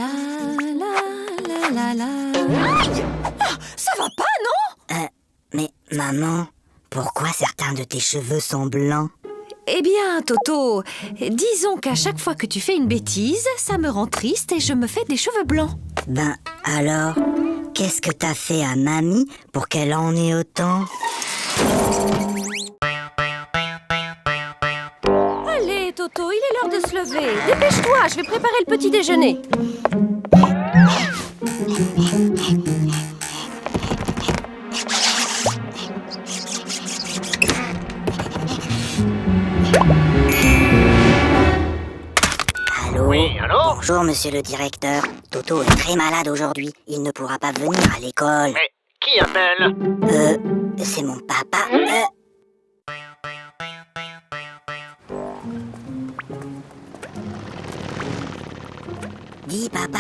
la la la la. Aïe! Ah, ça va pas, non? Mais maman, pourquoi certains de tes cheveux sont blancs? Eh bien, Toto, disons qu'à chaque fois que tu fais une bêtise, ça me rend triste et je me fais des cheveux blancs. Ben alors, qu'est-ce que t'as fait à mamie pour qu'elle en ait autant? Allez, Toto, il est l'heure de se lever. Dépêche-toi, je vais préparer le petit déjeuner. Allô? Oui, allô? Bonjour, monsieur le directeur. Toto est très malade aujourd'hui. Il ne pourra pas venir à l'école. Mais qui appelle? C'est mon papa. Dis, papa,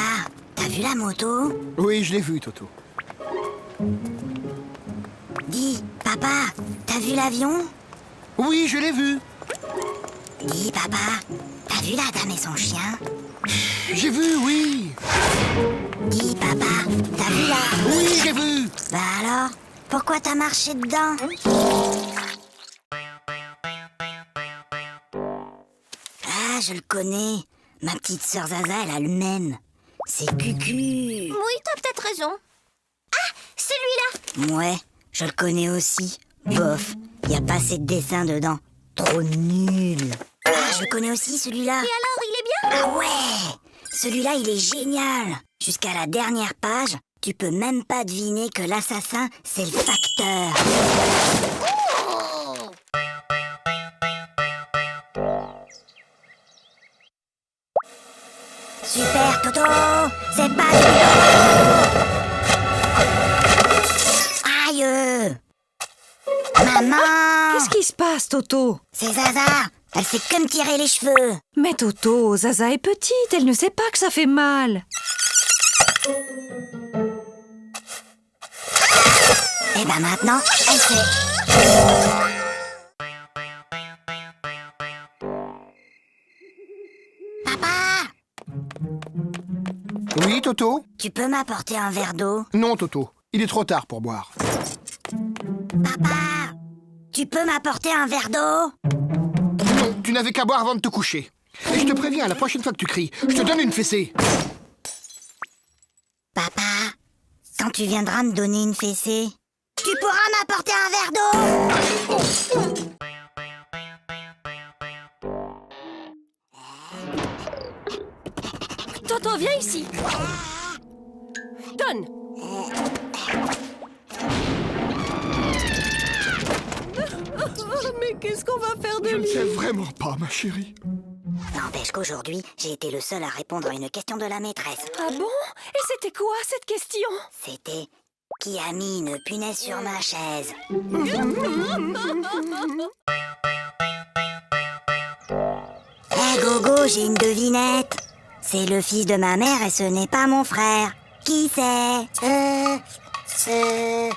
t'as vu la moto? Oui, je l'ai vu, Toto. Dis, papa, t'as vu l'avion? Oui, je l'ai vu. Dis, papa, t'as vu la dame et son chien? J'ai vu, oui. Dis, papa, t'as vu la... Oui, j'ai vu. Bah alors, pourquoi t'as marché dedans? Ah, je le connais. Ma petite sœur Zaza, elle a le même. C'est Cucu. Oui, t'as peut-être raison. Ah, celui-là! Ouais, je le connais aussi. Bof, y a pas assez de dessins dedans. Trop nul. Ah, je le connais aussi, celui-là. Et alors, il est bien? Ah ouais! Celui-là, il est génial. Jusqu'à la dernière page, tu peux même pas deviner que l'assassin, c'est le facteur. Super, Toto! C'est pas Aïe! Maman! Qu'est-ce qui se passe, Toto? C'est Zaza! Elle fait que me tirer les cheveux! Mais Toto, Zaza est petite, elle ne sait pas que ça fait mal. Et ben maintenant, elle sait. Papa! Oui, Toto? Tu peux m'apporter un verre d'eau? Non, Toto. Il est trop tard pour boire. Papa! Tu peux m'apporter un verre d'eau? Non, tu n'avais qu'à boire avant de te coucher. Et je te préviens, la prochaine fois que tu cries, je te donne une fessée. Papa, quand tu viendras me donner une fessée, tu pourras m'apporter un verre d'eau? Toto, viens ici. Donne. Mais qu'est-ce qu'on va faire de Je ne lui? sais vraiment pas, ma chérie. N'empêche qu'aujourd'hui, j'ai été le seul à répondre à une question de la maîtresse. Ah bon? Et c'était quoi cette question? C'était « Qui a mis une punaise sur ma chaise ?» Hé Gogo, j'ai une devinette. C'est le fils de ma mère et ce n'est pas mon frère. Qui c'est? C'est...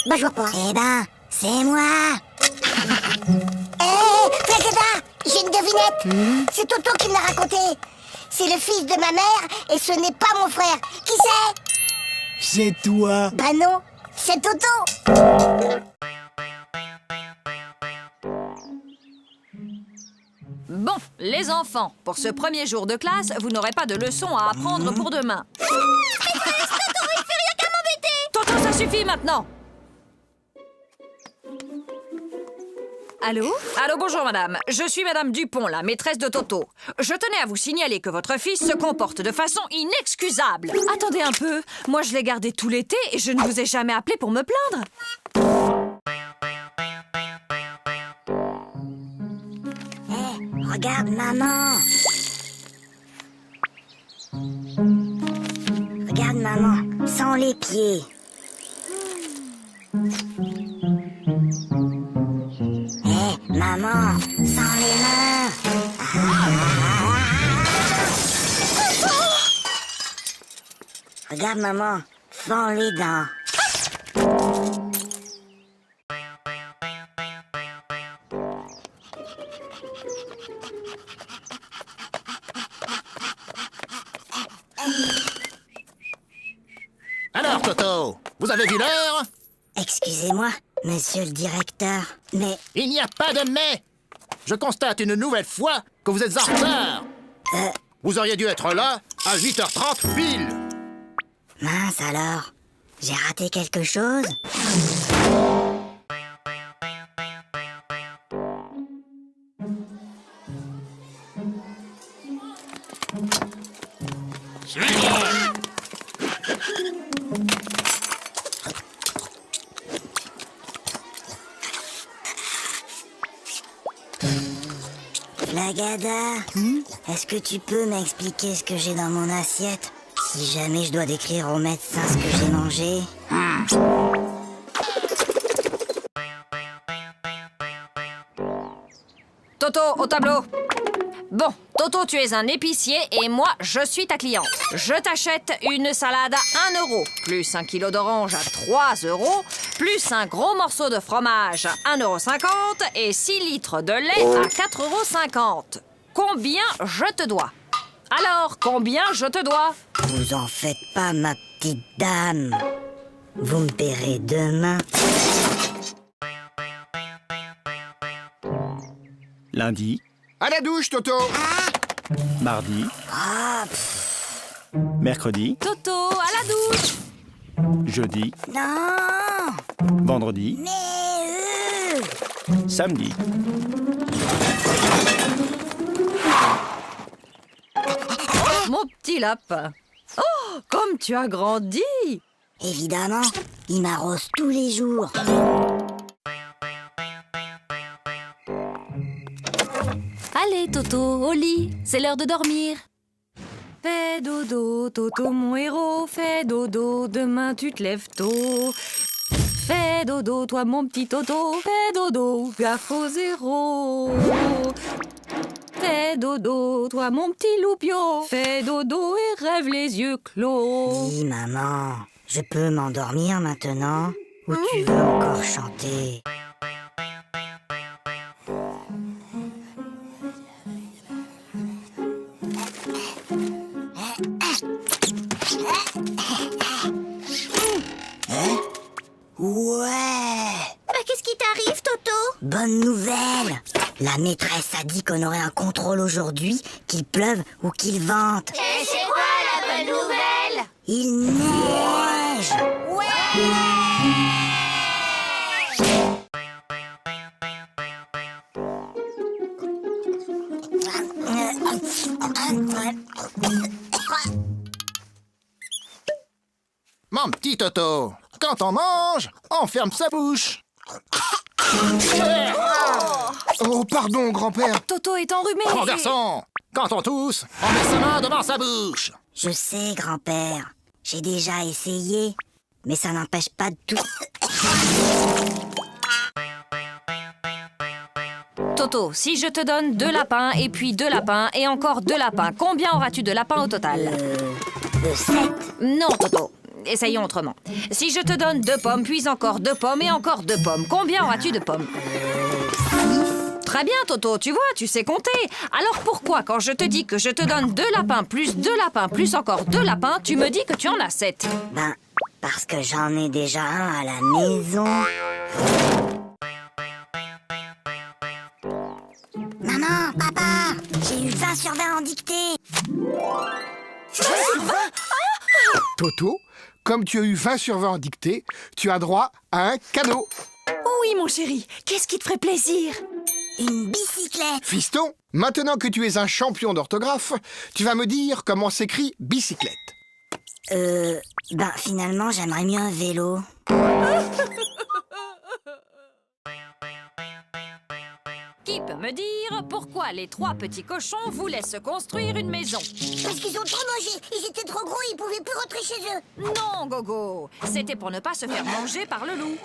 Bah je vois pas. Eh ben, c'est moi. Fréqueta, j'ai une devinette. C'est Toto qui me l'a raconté. C'est le fils de ma mère et ce n'est pas mon frère. Qui c'est? C'est toi. Bah non, c'est Toto. Bon, les enfants, pour ce premier jour de classe, vous n'aurez pas de leçons à apprendre pour demain. Toto, ça suffit maintenant. Allô? Allô, bonjour madame. Je suis madame Dupont, la maîtresse de Toto. Je tenais à vous signaler que votre fils se comporte de façon inexcusable. Attendez un peu, moi je l'ai gardé tout l'été et je ne vous ai jamais appelé pour me plaindre. Regarde maman. Regarde maman, sans les pieds. Maman, sans les mains. Regarde maman, sans les dents. Vous avez vu l'heure? Excusez-moi, monsieur le directeur, mais... Il n'y a pas de mais. Je constate une nouvelle fois que vous êtes en retard. Vous auriez dû être là à 8h30 pile. Mince alors, j'ai raté quelque chose? Flagada, est-ce que tu peux m'expliquer ce que j'ai dans mon assiette? Si jamais je dois décrire au médecin ce que j'ai mangé. Toto, au tableau. Bon, Toto, tu es un épicier et moi, je suis ta cliente. Je t'achète une salade à 1 euro, plus 1 kilo d'orange à 3 euros, plus un gros morceau de fromage à 1,50 € et 6 litres de lait à 4,50 €. Combien je te dois? Alors, combien je te dois? Vous en faites pas, ma petite dame. Vous me paierez demain. Lundi, À la douche, Toto. mardi, mercredi, Toto, à la douche. jeudi, Non, vendredi, mais... samedi. Mon petit lapin. Oh, comme tu as grandi. Évidemment, il m'arrose tous les jours. Allez, Toto, au lit. C'est l'heure de dormir. Fais dodo, Toto, mon héros. Fais dodo, demain tu te lèves tôt. Fais dodo, toi, mon petit Toto. Fais dodo, gaffe au zéro. Fais dodo, toi, mon petit loupio. Fais dodo et rêve les yeux clos. Oui, maman, je peux m'endormir maintenant? Ou tu veux encore chanter? Ouais! Qu'est-ce qui t'arrive, Toto? Bonne nouvelle! La maîtresse a dit qu'on aurait un contrôle aujourd'hui, qu'il pleuve ou qu'il vente. Et c'est quoi la bonne nouvelle? Il neige! Mon petit Toto, quand on mange, on ferme sa bouche. Oh, pardon, grand-père. Toto est enrhumé. Mon garçon, quand on tousse, on met sa main devant sa bouche. Je sais, grand-père. J'ai déjà essayé, mais ça n'empêche pas de tout. Toto, si je te donne 2 lapins et puis 2 lapins et encore 2 lapins, combien auras-tu de lapins au total? 7. Non, Toto. Essayons autrement. Si je te donne 2 pommes, puis encore 2 pommes et encore 2 pommes, combien auras-tu de pommes? Très bien, Toto, tu vois, tu sais compter. Alors pourquoi, quand je te dis que je te donne 2 lapins, plus 2 lapins, plus encore 2 lapins, tu me dis que tu en as 7? Ben, parce que j'en ai déjà un à la maison. Maman, papa, j'ai eu 20 sur 20 en dictée. Toto, comme tu as eu 20 sur 20 en dictée, tu as droit à un cadeau. Oui, mon chéri, qu'est-ce qui te ferait plaisir? Une bicyclette. Fiston, maintenant que tu es un champion d'orthographe, tu vas me dire comment s'écrit bicyclette. Ben finalement, j'aimerais mieux un vélo. Qui peut me dire pourquoi les 3 petits cochons voulaient se construire une maison? Parce qu'ils ont trop mangé. Ils étaient trop gros, ils pouvaient plus rentrer chez eux. Non, Gogo, c'était pour ne pas se faire manger par le loup.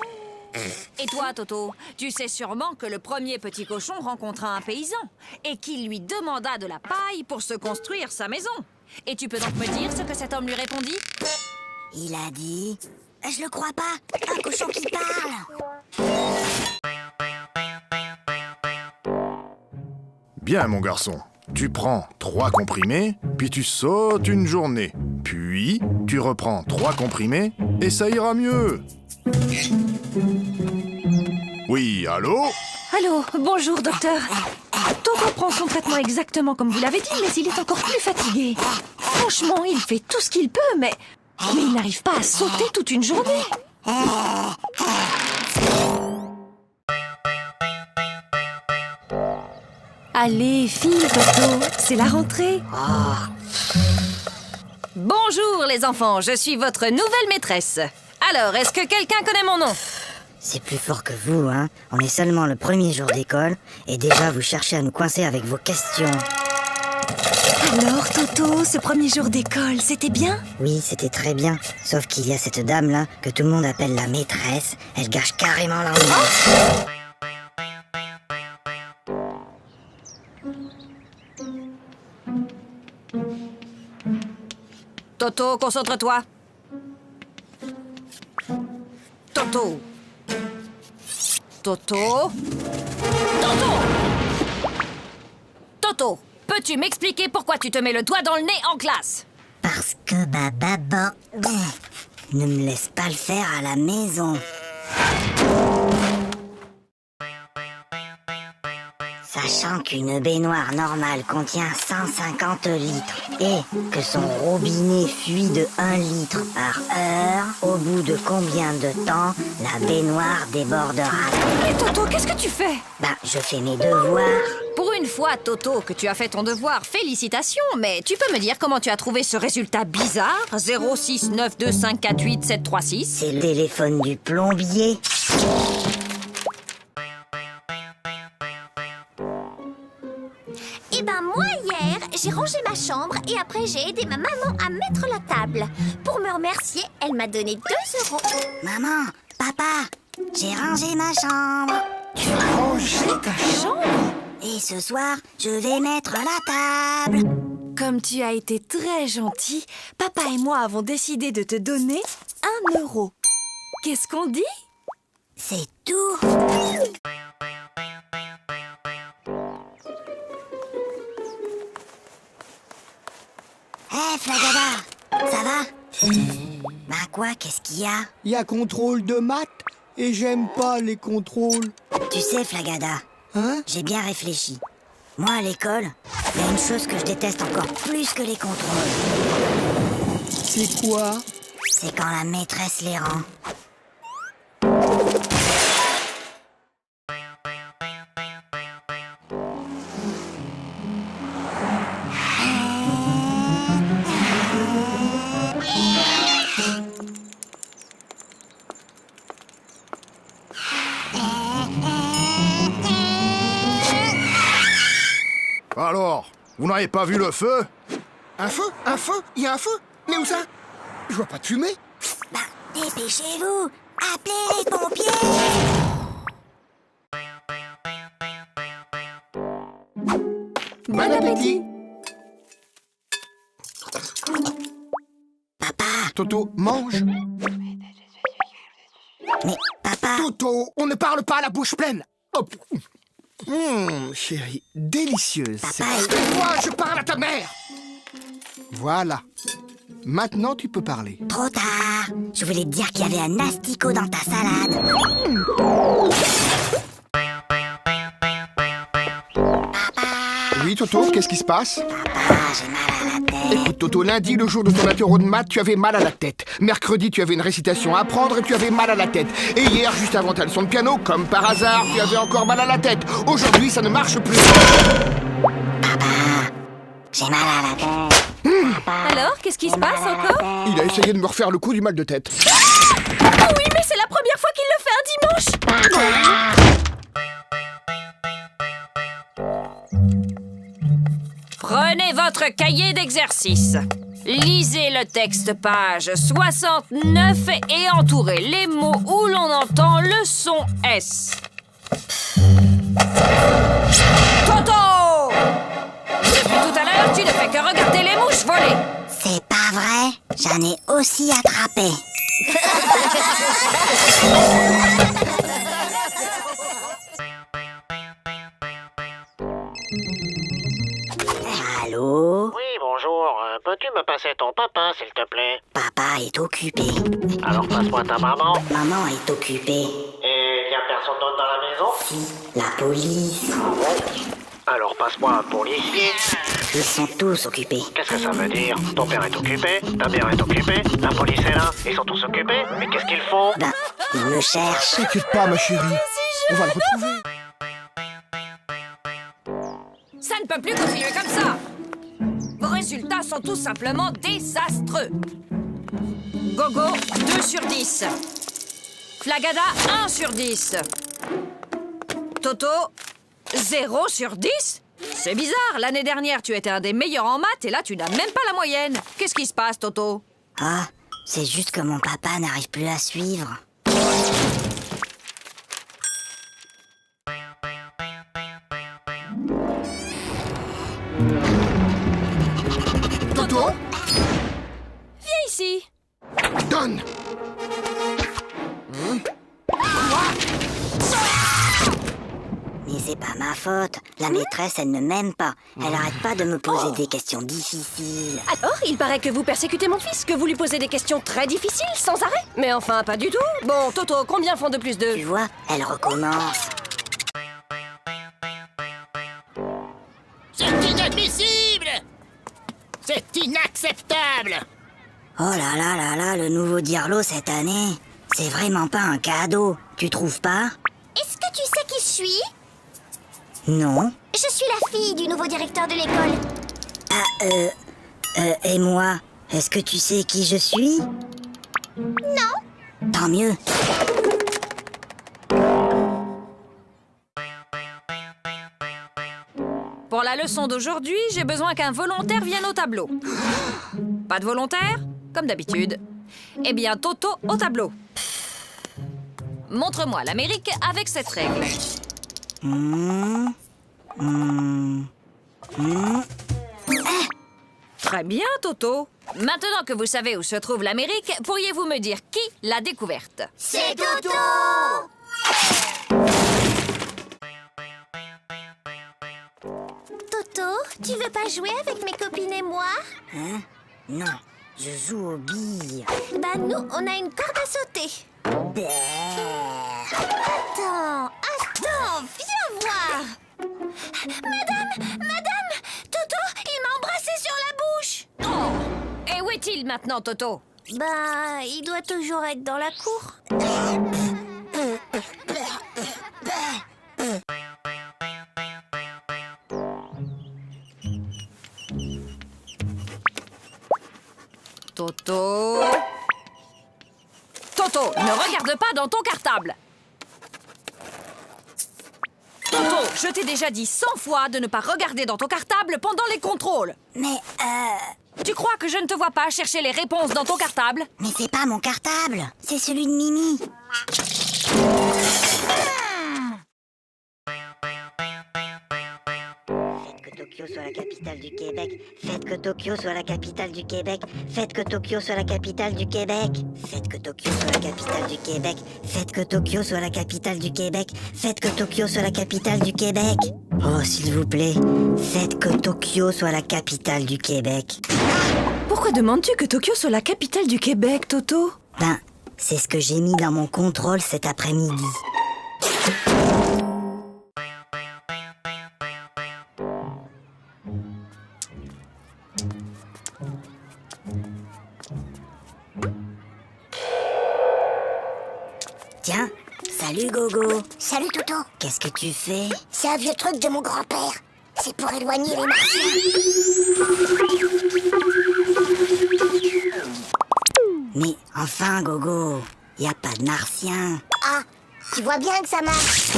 Et toi, Toto, tu sais sûrement que le premier petit cochon rencontra un paysan et qu'il lui demanda de la paille pour se construire sa maison. Et tu peux donc me dire ce que cet homme lui répondit? Il a dit... Je le crois pas, un cochon qui parle. Bien, mon garçon. Tu prends 3 comprimés, puis tu sautes une journée. Puis, tu reprends 3 comprimés, et ça ira mieux. Oui, allô? Allô, bonjour docteur. Toto prend son traitement exactement comme vous l'avez dit, mais il est encore plus fatigué. Franchement, il fait tout ce qu'il peut, mais il n'arrive pas à sauter toute une journée. Allez, file, Toto, c'est la rentrée. Bonjour les enfants, je suis votre nouvelle maîtresse. Alors, est-ce que quelqu'un connaît mon nom? C'est plus fort que vous, hein. On est seulement le premier jour d'école, et déjà vous cherchez à nous coincer avec vos questions. Alors, Toto, ce premier jour d'école, c'était bien? Oui, c'était très bien. Sauf qu'il y a cette dame-là, que tout le monde appelle la maîtresse. Elle gâche carrément l'ambiance. Toto, concentre-toi. Toto. Toto. Toto. Toto, peux-tu m'expliquer pourquoi tu te mets le doigt dans le nez en classe? Parce que ma maman ne me laisse pas le faire à la maison. Sachant qu'une baignoire normale contient 150 litres et que son robinet fuit de 1 litre par heure, au bout de combien de temps la baignoire débordera? Mais Toto, qu'est-ce que tu fais? Je fais mes devoirs. Pour une fois, Toto, que tu as fait ton devoir, félicitations, mais tu peux me dire comment tu as trouvé ce résultat bizarre? 06925487736. C'est le téléphone du plombier. Eh ben moi hier, j'ai rangé ma chambre et après j'ai aidé ma maman à mettre la table. Pour me remercier, elle m'a donné 2 €. Maman, papa, j'ai rangé ma chambre. Tu as rangé ta chambre? Et ce soir, je vais mettre la table. Comme tu as été très gentil, papa et moi avons décidé de te donner 1 €. Qu'est-ce qu'on dit? C'est tout. Hé, Flagada, ça va? Quoi, qu'est-ce qu'il y a? Il y a contrôle de maths et j'aime pas les contrôles. Tu sais, Flagada, Hein? j'ai bien réfléchi. Moi, à l'école, il y a une chose que je déteste encore plus que les contrôles. C'est quoi? C'est quand la maîtresse les rend. Alors, vous n'avez pas vu le feu? Un feu? Un feu? Il y a un feu? Mais où ça? Je vois pas de fumée. Dépêchez-vous! Appelez les pompiers! Bon appétit. Papa! Toto, mange. Mais papa! Toto, on ne parle pas à la bouche pleine. Hop. Chérie, délicieuse. Papa, Moi, je parle à ta mère. Voilà. Maintenant, tu peux parler. trop tard! Je voulais te dire qu'il y avait un asticot dans ta salade. Oui, Toto, qu'est-ce qui se passe? Papa, j'ai mal à la tête. Écoute, Toto, lundi, le jour de ton apéro de maths, tu avais mal à la tête. Mercredi, tu avais une récitation à apprendre et tu avais mal à la tête. Et hier, juste avant ta leçon de piano, comme par hasard, tu avais encore mal à la tête. Aujourd'hui, ça ne marche plus. J'ai mal à la tête. Alors, qu'est-ce qui se passe encore? Il a essayé de me refaire le coup du mal de tête. Ah oui, mais c'est la première fois qu'il le fait un dimanche! Prenez votre cahier d'exercice. Lisez le texte page 69 et entourez les mots où l'on entend le son S. Toto! Depuis tout à l'heure, tu ne fais que regarder les mouches voler. C'est pas vrai, j'en ai aussi attrapé. Allô? Oui, bonjour. bonjour. Peux-tu me passer ton papa, s'il te plaît? Papa est occupé. Alors passe-moi ta maman. Maman est occupée. Et y a personne d'autre dans la maison? Si, la police. Alors passe-moi un policier. Ils sont tous occupés. Qu'est-ce que ça veut dire? Ton père est occupé, ta mère est occupée, la police est là, ils sont tous occupés. Mais qu'est-ce qu'ils font? Ben, ils me cherchent. T'inquiète pas, ma chérie. On va le retrouver. Ça ne peut plus continuer comme ça. Vos résultats sont tout simplement désastreux. Gogo, 2 sur 10. Flagada, 1 sur 10. Toto, 0 sur 10. C'est bizarre, l'année dernière, tu étais un des meilleurs en maths et là, tu n'as même pas la moyenne. Qu'est-ce qui se passe, Toto? Ah, c'est juste que mon papa n'arrive plus à suivre. Toto, Viens ici. donne. Mais c'est pas ma faute. La maîtresse, elle ne m'aime pas. Elle arrête pas de me poser des questions difficiles. Alors, il paraît que vous persécutez mon fils, que vous lui posez des questions très difficiles, sans arrêt. Mais enfin, pas du tout. Bon, Toto, combien font 2 plus 2? Tu vois, elle recommence. C'est inadmissible! C'est inacceptable! Oh là là là là, le nouveau Dirlo cette année. C'est vraiment pas un cadeau. Tu trouves pas? Est-ce que tu sais qui je suis? Non. Je suis la fille du nouveau directeur de l'école. Et moi, est-ce que tu sais qui je suis? Non. Tant mieux. Pour la leçon d'aujourd'hui, j'ai besoin qu'un volontaire vienne au tableau. Pas de volontaire? Comme d'habitude. Eh bien, Toto au tableau. Montre-moi l'Amérique avec cette règle. Très bien, Toto. Maintenant que vous savez où se trouve l'Amérique, pourriez-vous me dire qui l'a découverte? C'est Toto. Toto, tu veux pas jouer avec mes copines et moi? Hein? Non, je joue aux billes. Bah nous, on a une corde à sauter. Attends, viens voir. Madame, Toto, il m'a embrassé sur la bouche. Oh! Et où est-il maintenant, Toto? Bah, il doit toujours être dans la cour. Toto... Toto, ne regarde pas dans ton cartable. Toto, je t'ai déjà dit 100 fois de ne pas regarder dans ton cartable pendant les contrôles. Mais, Tu crois que je ne te vois pas chercher les réponses dans ton cartable? mais c'est pas mon cartable. C'est celui de Mimi. Faites que Tokyo soit la capitale du Québec. Faites que Tokyo soit la capitale du Québec. Faites que Tokyo soit la capitale du Québec. Faites que Tokyo soit la capitale du Québec. Faites que Tokyo soit la capitale du Québec. Faites que Tokyo soit la capitale du Québec. Oh, s'il vous plaît, faites que Tokyo soit la capitale du Québec. Pourquoi demandes-tu que Tokyo soit la capitale du Québec, Toto? Ben, c'est ce que j'ai mis dans mon contrôle cet après-midi. Tiens, salut Gogo. Salut Toto. Qu'est-ce que tu fais? C'est un vieux truc de mon grand-père. C'est pour éloigner les martiens. Mais enfin Gogo, y a pas de martien. Ah, tu vois bien que ça marche.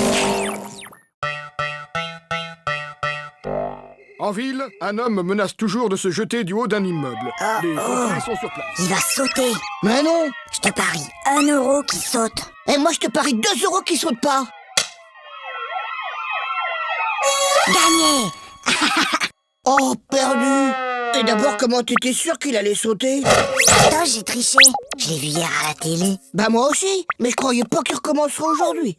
En ville, un homme menace toujours de se jeter du haut d'un immeuble. Les policiers sont sur place. Il va sauter. Mais non. Je te parie 1 euro qui saute. Et moi, je te parie 2 euros qui sautent pas. Gagné. Oh, perdu. Et d'abord, comment t'étais sûr qu'il allait sauter? Attends, j'ai triché. Je l'ai vu hier à la télé. Bah moi aussi, mais je croyais pas qu'il recommencerait aujourd'hui.